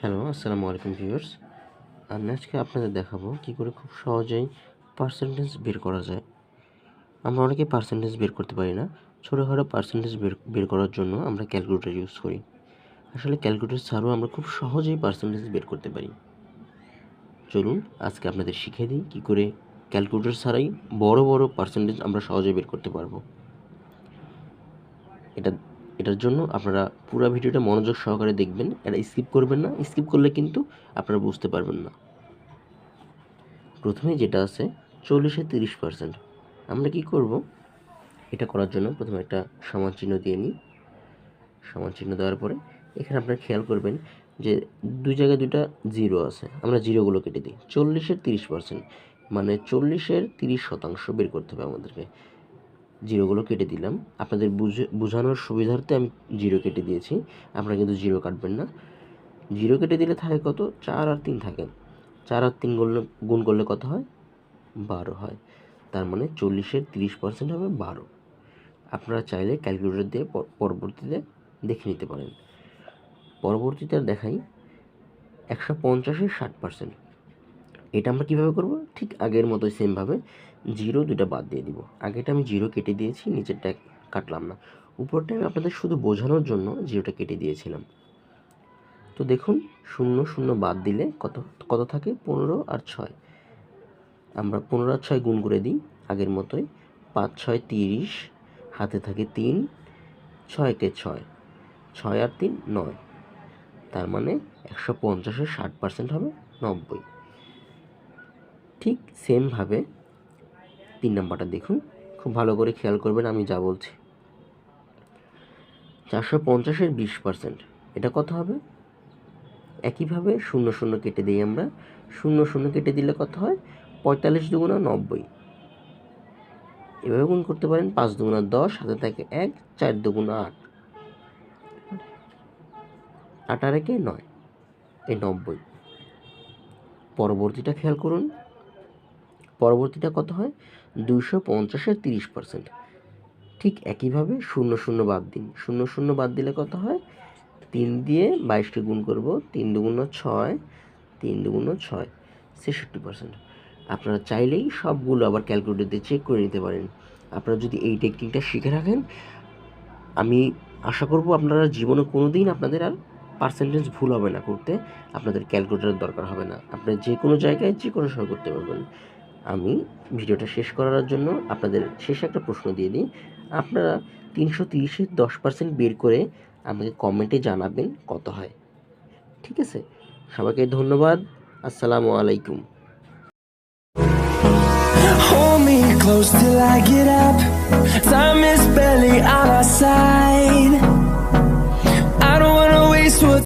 Hello, আসসালামু আলাইকুম viewers. আমি আজকে আপনাদের দেখাবো কী করে খুব সহজেই পার্সেন্টেজ বের করা যায়। আমরা অনেকেই পার্সেন্টেজ বের করতে পারি না। ছোটোখাটো পার্সেন্টেজ বের করার জন্য আমরা ক্যালকুলেটর ইউজ করি। আসলে ক্যালকুলেটর ছাড়াও আমরা খুব সহজেই পার্সেন্টেজ বের করতে পারি। চলুন আজকে আপনাদের শিখিয়ে দিই কী করে ক্যালকুলেটর ছাড়াই বড় বড় পার্সেন্টেজ আমরা সহজেই বের করতে পারবো। এটার জন্য আপনারা পুরো ভিডিওটা মনোযোগ সহকারে দেখবেন, এটা স্কিপ করবেন না। স্কিপ করলে কিন্তু আপনারা বুঝতে পারবেন না। প্রথমে যেটা আছে 40-এ 30%, আমরা কি করব? এটা করার জন্য প্রথমে একটা সমান চিহ্ন দিয়ে নিই। সমান চিহ্ন দেওয়ার পরে এখানে আপনারা খেয়াল করবেন যে দুই জায়গায় দুইটা জিরো আছে, আমরা জিরোগুলো কেটে দিই। 40-এর 30% মানে 40-এর 30% বের করতে হবে আমাদেরকে। জিরোগুলো কেটে দিলাম, আপনাদের বোঝানোর সুবিধার্থে আমি জিরো কেটে দিয়েছি, আপনারা কিন্তু জিরো কাটবেন না। জিরো কেটে দিলে থাকে কত? 4 আর 3 থাকে। 4 আর 3 গুণ করলে কত হয়? 12 হয়। তার মানে 40-এর 30% হবে 12। আপনারা চাইলে ক্যালকুলেটর দিয়ে পরবর্তীতে দেখে নিতে পারেন। পরবর্তীতে দেখাই 150-এর 60%। এটা আমরা কীভাবে করব? ঠিক আগের মতোই সেমভাবে জিরো দুইটা বাদ দিয়ে দিব। আগেটা আমি জিরো কেটে দিয়েছি, নিচেরটা কাটলাম না। উপরটা আমি আপনাদের শুধু বোঝানোর জন্য জিরোটা কেটে দিয়েছিলাম। তো দেখুন 0 0 বাদ দিলে কত থাকে? 15 আর 6। আমরা 15 আর 6 গুণ করে দিই আগের মতোই। 5 6 30, হাতে থাকে 3, 6 কে 6, 6 আর 3 9। তার মানে 150-এর 60% হবে 90। ঠিক সেমভাবে 3 নাম্বারটা দেখুন, খুব ভালো করে খেয়াল করবেন আমি যা বলছি। 450-এর 20%, এটা কত হবে? একইভাবে 0 0 কেটে দিই আমরা। 0 0 কেটে দিলে কত হয়? 45 দুগুণা 90। এভাবে গুণ করতে পারেন। 5 দুগুণা 10, হাতে থাকে 1, 4 দুগুণা 8, 8 আর 1 9, এই 90। পরবর্তীটা খেয়াল করুন, পরবর্তীটা কত হয়? 250-এর 30%। ঠিক একইভাবে 0 0 বাদ দিন। 0 0 বাদ দিলে কত হয়? 3 দিয়ে 22কে গুণ করব। 3 দুগুণা 6, 3 দুগুণা 6, 66%। আপনারা চাইলেই সবগুলো আবার ক্যালকুলেটর দিয়ে চেক করে নিতে পারেন। আপনারা যদি এই টেকনিকটা শিখে রাখেন, আমি আশা করব আপনারা জীবনে কোনো দিন আপনাদের আর পার্সেন্টেজ ভুল হবে না করতে। আপনাদের ক্যালকুলেটরের দরকার হবে না, আপনি যে কোনো জায়গায় যে কোনো সময় করতে পারবেন। আমি ভিডিওটা শেষ করার জন্য আপনাদের শেষে একটা প্রশ্ন দিয়ে দিই। আপনারা 330-এর 10% বের করে আমাকে কমেন্টে জানাবেন কত হয়। ঠিক আছে? সবাইকে ধন্যবাদ। আসসালামু আলাইকুম। Hold me close till I get up. Time is barely on our side.